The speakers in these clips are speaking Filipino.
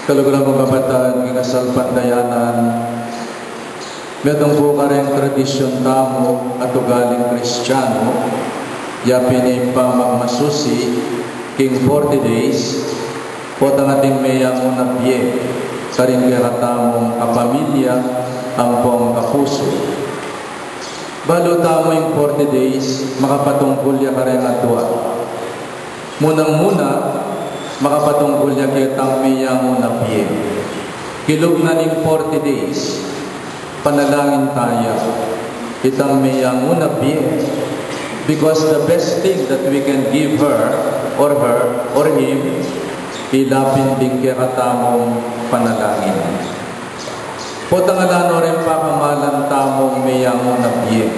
Kaluguran mga kabataan, kinasal pandayanan, medong po ka rin tradisyon tamo at ugaling Kristiyano, yapin pa magmasusi, king 40 days, po ang ating mayang unabye, karing kiratamong kapamilya, ang pong kapuso. Balo tamo yung 40 days, makapatungkol ya ka rin atwa. Munang-muna, makapatungkol ya kitang mayang unabye. Kilog na ning 40 days, panalangin tayo, kitang mayang unabye. Because the best thing that we can give her or him, ilapin din kiratamong panalangin. Potangalano rin pa kamalan tamong mayang unabye.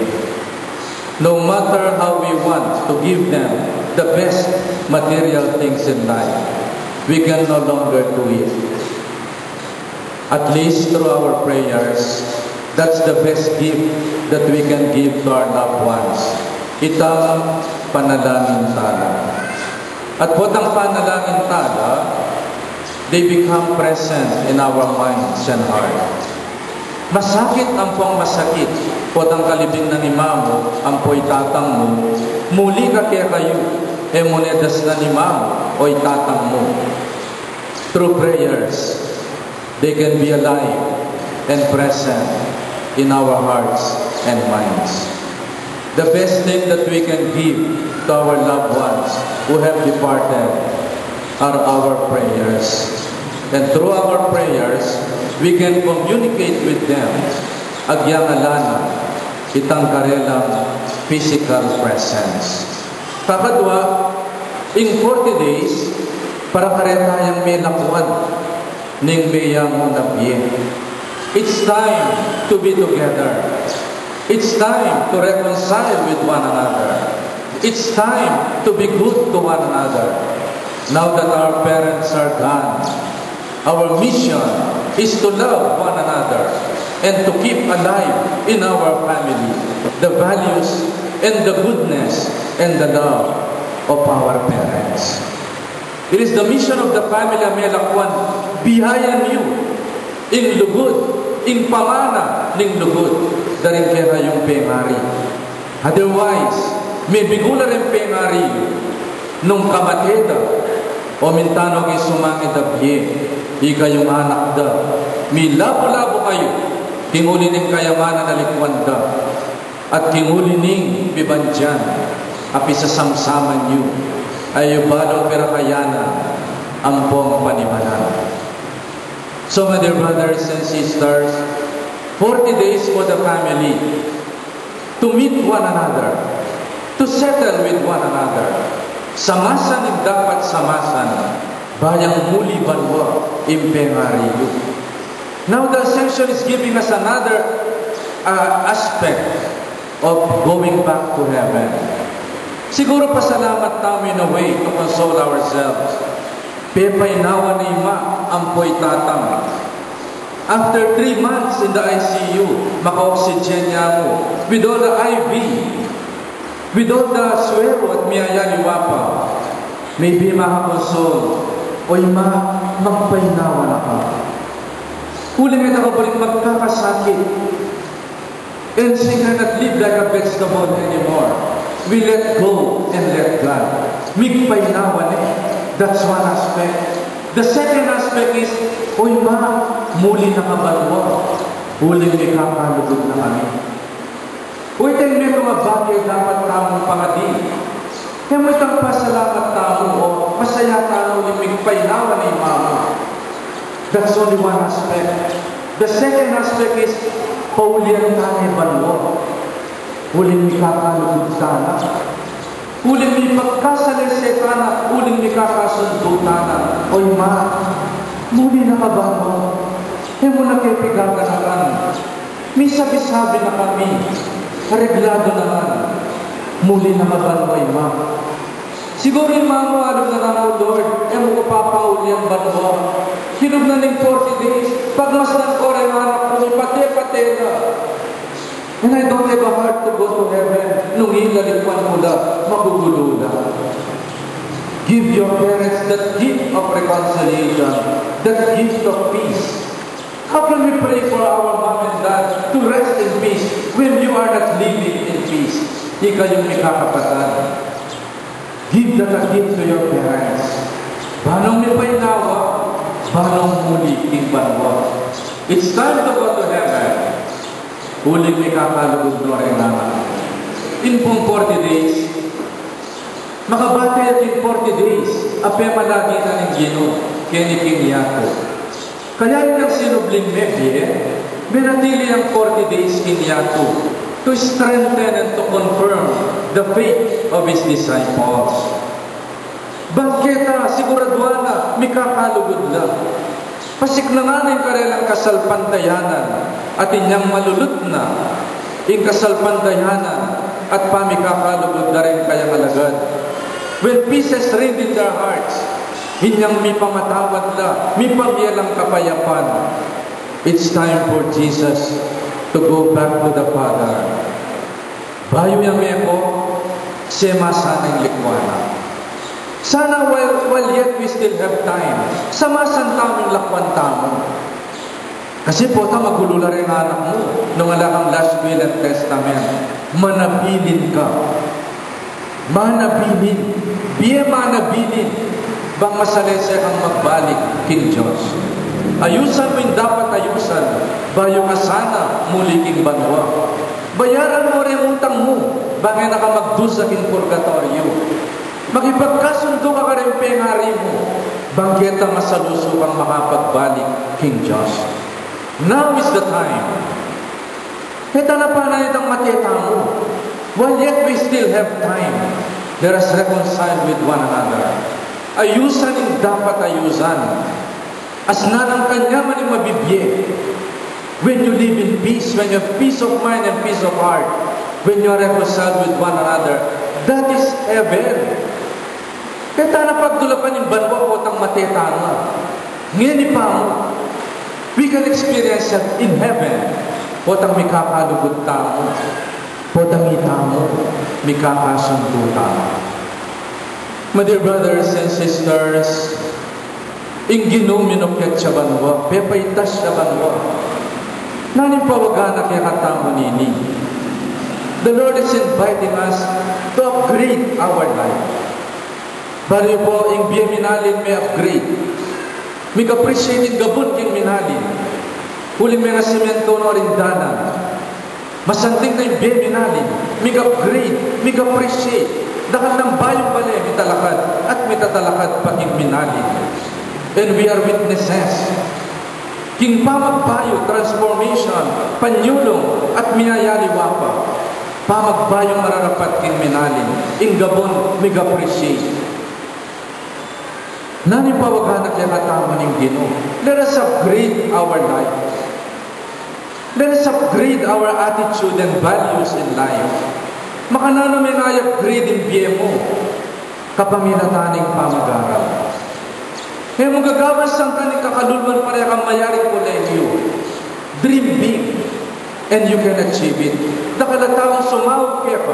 No matter how we want to give them the best material things in life, we can no longer do it. At least through our prayers, that's the best gift that we can give to our loved ones. Itang panalangin tala. At potang panalangin tala, they become present in our minds and heart. Masakit ang pong masakit, potang kalibing ng imamo, ang po'y tatang mo, muli ka kaya kayo, monedas na imamo, o'y tatang mo. Through prayers, they can be alive and present in our hearts and minds. The best thing that we can give to our loved ones who have departed are our prayers. And through our prayers, we can communicate with them agyang alana itang karelang physical presence. Kakadwa, in 40 days, para karetayang may lakuan ning mayang unabye. It's time to be together. It's time to reconcile with one another. It's time to be good to one another. Now that our parents are gone, our mission is to love one another and to keep alive in our family the values and the goodness and the love of our parents. It is the mission of the family Amelakwan, bihayan niyo in lugod, in pamana ning lugod, daring kaya yung pengari. Otherwise, may bigula rin pengari nung kamateda o mintano kay sumangit abye, ika yung anak da, may labo-labo kayo, kinguli ning kayamanan na likwan da, at kinguli ning bibandyan, api sa samsaman nyo, ay balong perakayana, ang pong panimanan. So my dear brothers and sisters, 40 days for the family to meet one another, to settle with one another. Samasan yung dapat samasan, bayang muli banwa impengariyo. Now the Ascension is giving us another aspect of going back to heaven. Siguro pasalamat tayo in a way to console ourselves. Pepainawa ni ma ampoy tatang. After 3 months in the ICU, maka-oxygen niya mo. With all the IV, with all the swero at miyaya ni Wapa, maybe makakonsol. Oy ma, magpainawa na ka. Huli nga nakabalik magkakasakit. And she cannot live like a vegetable anymore. We let go and let God. Migpainawa na. That's one aspect. The second aspect is, oy ma, muli na kabalwa. Huling may kakalugod na kami. Uy, tayo may mga bagay dapat tamong pangadin. Kaya mo itang pasalamat tamo o masaya tamo yung migpainawa ni mama. That's only one aspect. The second aspect is, paulian tayo balwa. Huling may kakalugod sana. Uling ni pagkasalese ka na, uling ni kakasundo ka na. Oy ma, muli na ka ba mo? E mo na kayo pigaganakan. May sabi-sabi na kami, kareglado naman. Muli na ka ba mo, ma? Siguro yung mo, alam na mo, Lord, e mo ko papauli ang banwa. Hinug na ng 40 days, pagmasdan ko rin anak ko, pati-pati na. And I don't have a heart to go to heaven. Nung ilalikwan mo na, magugulo na. Give your parents that gift of reconciliation, that gift of peace. How can we pray for our mom and dad to rest in peace when you are not living in peace? Ikaw yung may kakapatan. Give that a gift to your parents. Banong may painawa, banong muli king banwa. It's time to go to heaven. Huling may kakalugod no rin naman. In pong 40 days, makabate at in 40 days, ape malagi na ng Gino, keniking yato. Kaya yung sinubling mebye, minatili ang 40 days kinyato to strengthen and to confirm the faith of His disciples. Bangketa, siguraduhan na, may kakalugod na. Pasiknanganin ka rin ang kasalpantayanan at inyang malulut na in kasalpantayanan at pamikakalugod na rin kayang alagad. When pieces reign in their hearts, inyang may pamatawad na, may pamyalang kapayapan. It's time for Jesus to go back to the Father. Bayo yung eko, sema sanang likwana. Sana while yet we still have time, samasan taming lakwan tamo. Kasi po, magulo na rin anak mo nung wala kang last will and testament. Manabilin ka. Manabilin. Biye manabilin. Bang masalese kang magbalik king Diyos. Ayusan mo yung dapat ayusan. Bayo ka sana muli king banwa. Bayaran mo rin utang mo. Bagay na ka magdusa king purgatorio. Makipagkasundo ka rin pengari mo. Banggeta masaluso kang makapagbalik king Diyos. Now is the time. Heta na pa na itang mateta mo. While yet we still have time, let us reconcile with one another. Ayusan yung dapat ayusan. As nanang kanya man yung mabibye. When you live in peace, when you have peace of mind and peace of heart, when you are reconciled with one another, that is heaven. Kaya na pagdulapan yung banwa po tang mateta nga. Ngayon pa mo, we can experience that in heaven. Po tang may kakalugod tamo. Po tang itamo, may kakasundo tamo. My dear brothers and sisters, ingino minukit sa banwa, pepaitas sa banwa. Nanin pawagana kaya katamo nini. The Lord is inviting us to upgrade our life. Bari po, ing biya minalin may upgrade. May appreciating gabon king minalin. Huling may nasimento no rin danan. Masanting na yung biya minalin. May upgrade, may appreciate. Dahil ng bayong bali, may talakad at may tatalakad pa king minalin. And we are witnesses. King pamagbayo, transformation, panyulong, at minayaliwa pa. Pamagbayong mararapat king minalin. Ing gabon, may appreciate. Nani pawagana kaya katama ng Ginoo. Let us upgrade our life. Let us upgrade our attitude and values in life. Makanano may upgrade in biye mo. Kapaminataning pamagaral. Kaya mong gagawas ang kaning kakalulman pareha kang mayaring kolegyo. Dream big. And you can achieve it. Dakalataong sumawag kaya pa.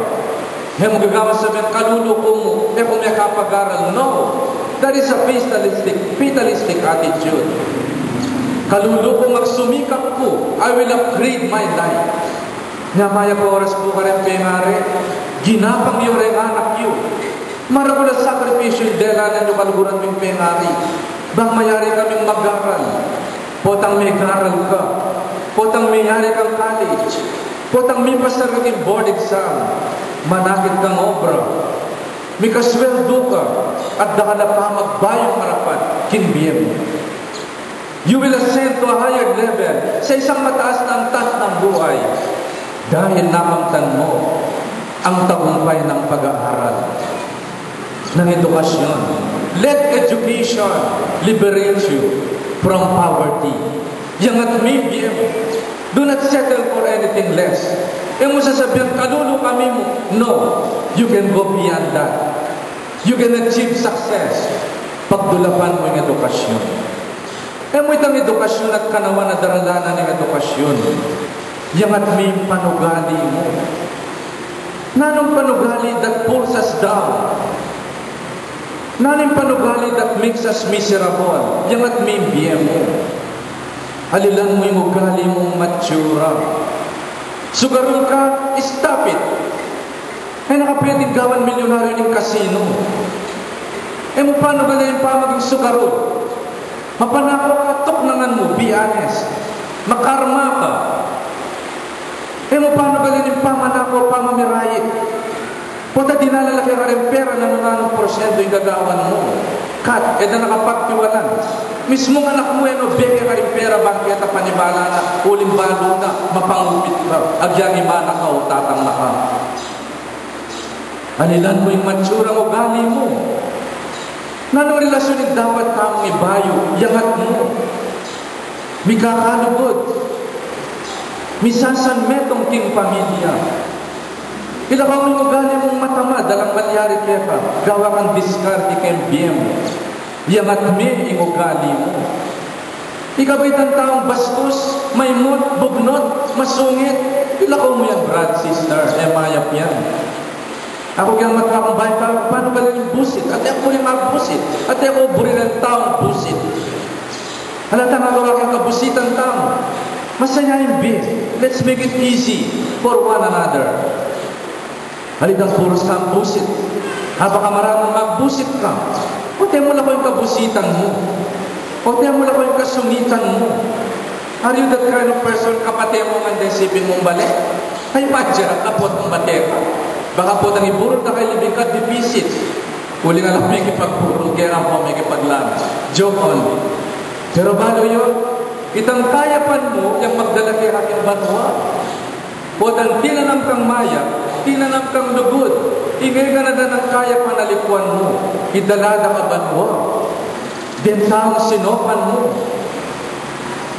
Kaya mong gagawas sabihin, kaluluko mo. Kaya kung may kapag-aral, no. That is a fatalistic attitude. Kaluluko magsumikap ko, I will upgrade my life. Nga maya po oras po ka rin pengari, ginapang yung rin anak yun. Maragula sakripisyo dela na yung kaluguran mong pengari. Bang mayari kaming mag-aral. Potang may garal ka. Potang mayari kang college. Potang may pasaragin board exam. Manakit kang obra. May kasweldo ka. At dakala pa magbayong marapat. Kinbiyem mo. You will ascend to a higher level sa isang mataas na antas ng buhay. Dahil nakamtan mo ang tagumpay ng pag-aaral ng edukasyon. Let education liberate you from poverty. Yang at maybe, do not settle for anything less. E mo sasabihan, kalulo kami mo. No, you can go beyond that. You can achieve success. Pagdulapan mo yung edukasyon. E mo itang edukasyon at kanawa na daralanan ng edukasyon. Yang at may panugali mo. Nanong panugali that pulls us down? Naning panugali that makes us miserable. Yang at may biye mo. Halilan mo yung ugali mong matsura. Sugarol ka, stop it. Ay nakapwedeng gawan milyonaryo ng kasino. Eh mo paano ba na yung maging sugarol? Mapanakaw ka, tuknangan mo, be honest. Makarma ka. Eh mo paano ba na yung pamanakaw, pamamirayit? Punta dinalalaki ka rin pera na nananong porsyento yung gagawan mo. Kat, na nakapagtiwalan. Mismong anak mo yan, beke ka rin pera, bangketa, panibala na, uling balo na, mapangupit ka, agyang imana ka o tatang na ka. Halilan mo yung matsura mo, gali mo. Nanong relasyonin dapat kamong ibayo, yangat mo. May kakalugod. Misasan metong king pamilya. Ilakaw mo ugali mong matama, dalang matyari kaya ka, gawa kang diskarte kayong biyem. Yangat me, ugali mo. Ikabay ng taong bastos, maymot, bugnot, masungit. Ilakaw mo yan, brad, sister, mayap yan. Ako kaya matakakumbay ka, paano ba lang yung busit? At ako yung magbusit. At ako buri ng taong busit. Halata nga gawa kang kabusitan tao. Masayahin bit. Let's make it easy for one another. Halitang puros ka ang busit. Habang ka maraming magbusit ka, o tayo mo lang ko yung kabusitan mo. O tayo mo lang ko yung kasungitan mo. Are you that kind of person, kapatid mo nga desipin mong balik? Ay, madya, kapot mong bateka. Baka po nang iburot na kayo libing ka, dipisit. Huli nga lang may kipagburot, kaya lang po may kipaglan. Joke only. Pero balo yun, itang kayapan mo, yung magdala kay aking banwa. O dang tinanam kang maya, tinanam kang lugod, ingay ka na ng kaya panalikuan mo, idalada ka banwa. Dentang sinopan mo.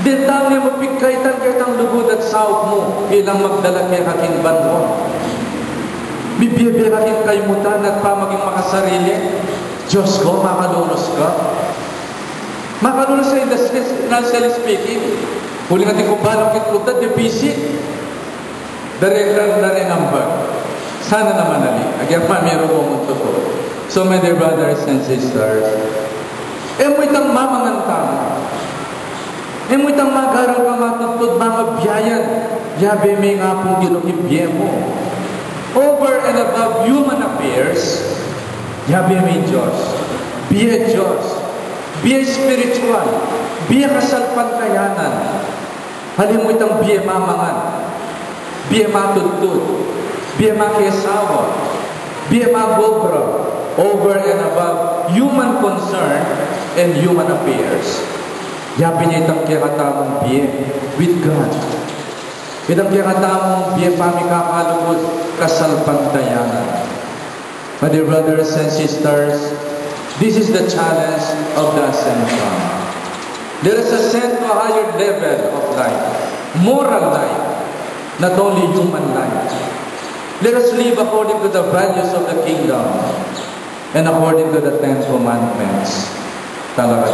Dentang niya mapigkaitan kaitang lugod at sahog mo, ilang magdala kay aking banwa. Bibiyabirahin kayo mutan at pamaging makasarili. Diyos ko, makalunos ka. Makalunos sa financially speaking. Huli natin kung balong kitlutan, deficit. Darengan na rin ang bag. Sana naman nali. Agyan pa, meron mo mong totoo. So, my dear brothers and sisters, mo itang mamangantang. Mo itang magarang ka matutod, mga biyayan. Yabe may nga pong ginukibye mo. Over and above human affairs, yabi may Diyos. Be a Diyos. Be a spiritual. Be a kasalpantayanan. Halin mo itang be a mamangan. Be a matutod. Be a makiasawa. Be a magobra. Over and above human concern and human affairs. Yabi niya itang kikatamong be with God. Itang kikatamong be pami kakalugod kasalpantayanan. My dear brothers and sisters, this is the challenge of the Ascension. Let us ascend to a higher level of life, moral life, not only human life. Let us live according to the values of the kingdom and according to the 10 commandments. Talaga.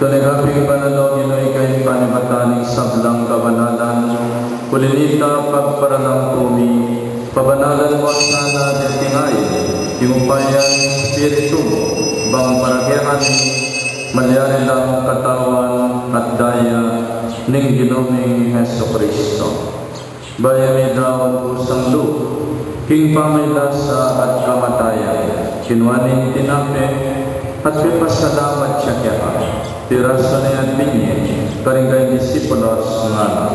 Tunay kaping panalaw, Ginoy, kay panibataning sablang kabanalan, kulinita pagparanam kumi, pabanalan mo sana detingay, imupayan spiritu mo, bang paragyahan ni malyari lang katawan at daya ning Ginoming Heso Kristo. Bayami daw usang lu, king pamayasa at kamatayan, kinwaning tinape at pipasalamat siya kaya, tiraso na yan binye, karingay disipulos nga na.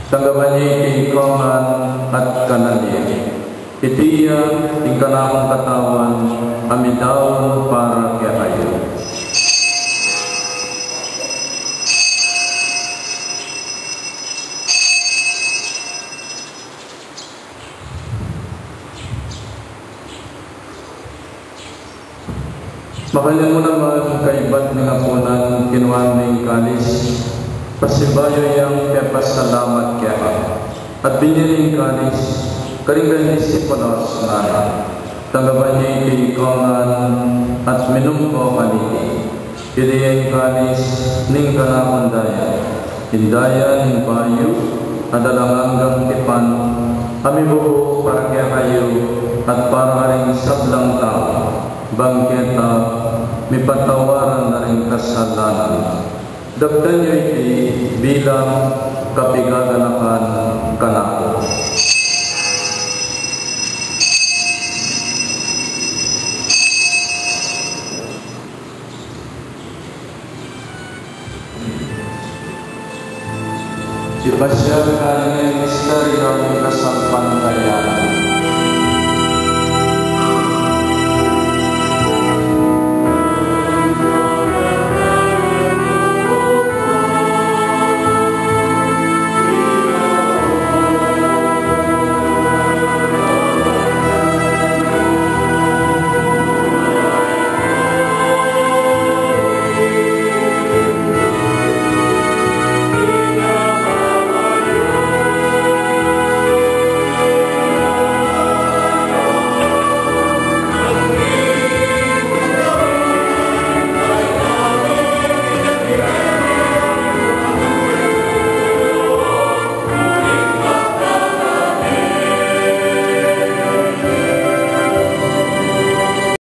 Tanggapan niya ikinkongan at kananiya. Itiya, tingkanakong katawan, amidawon para kaya kayo. Makalyan mo naman kaibat ng apunan kinuhan ng kalis, pasibayo yung pepasalamat kaya at biniling kalis, karinggan disipulos nga tanggapan niya ikikongan at minumpo kaliti. Piriyang kalis ning kanakundaya, hindaya ning bayo, adalangang tipan, kami buho para kaya kayo at para rin sablang tao. Bangketa, may patawaran na rin kasalanan. Dagdan niyo iti bilang kapigaganakan kanako. Ipasya ka ng misteryo ng kasampantaya.